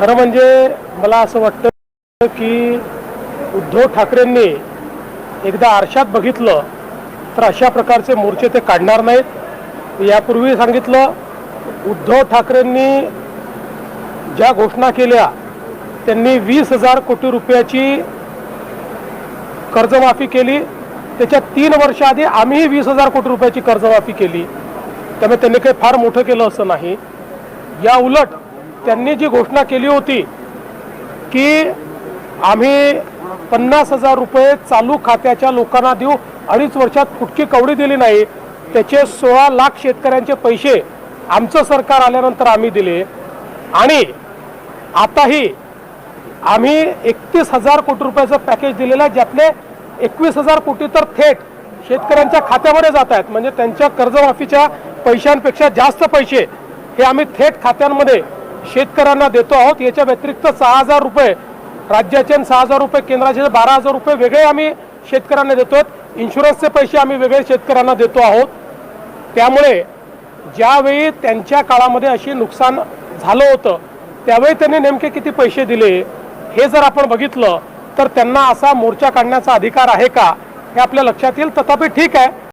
खरं म्हणजे मला असं वाटतं की उद्धव ठाकरेंनी एकदा आरशात बघितलं तर अशा प्रकारचे मोर्चे ते काढणार नाहीत। यापूर्वी सांगितलं, उद्धव ठाकरेंनी ज्या घोषणा केल्या त्यांनी 20,000 कोटी रुपयाची कर्जमाफी केली। त्याच्या 3 वर्ष आधी आम्ही 20,000 कोटी रुपयाची कर्जमाफी केली। त्यामुळे त्यांनी काही फार मोठं केलं असं नाही। या उलट त्यांनी जी घोषणा केली होती की आम्ही 50,000 रुपये चालू खात्याच्या लोकांना देऊ, 2.5 वर्षात फुटकी कवडी दिली नाही, त्याचे 16 लाख शेतकऱ्यांचे पैसे आमचं सरकार आल्यानंतर आम्ही दिले। आणि आताही आम्ही 31,000 कोटी रुपयाचं पॅकेज दिलेलं आहे, ज्यातले 21,000 कोटी तर थेट शेतकऱ्यांच्या खात्यामध्ये जात आहेत। म्हणजे त्यांच्या कर्जमाफीच्या पैशांपेक्षा जास्त पैसे हे आम्ही थेट खात्यांमध्ये शेतकऱ्यांना देतो आहोत। याच्या व्यतिरिक्त 6,000 रुपये राज्याचे आणि 6,000 रुपये केंद्राचे, 12,000 रुपये वेगळे आम्ही शेतकऱ्यांना देतो। इन्शुरन्सचे पैसे आम्ही वेगळे शेतकऱ्यांना देतो आहोत। त्यामुळे ज्यावेळी त्यांच्या काळामध्ये अशी नुकसान झालं होतं त्यावेळी त्यांनी नेमके किती पैसे दिले हे जर आपण बघितलं तर त्यांना असा मोर्चा काढण्याचा अधिकार आहे का हे आपल्या लक्षात येईल। तथापि ठीक आहे,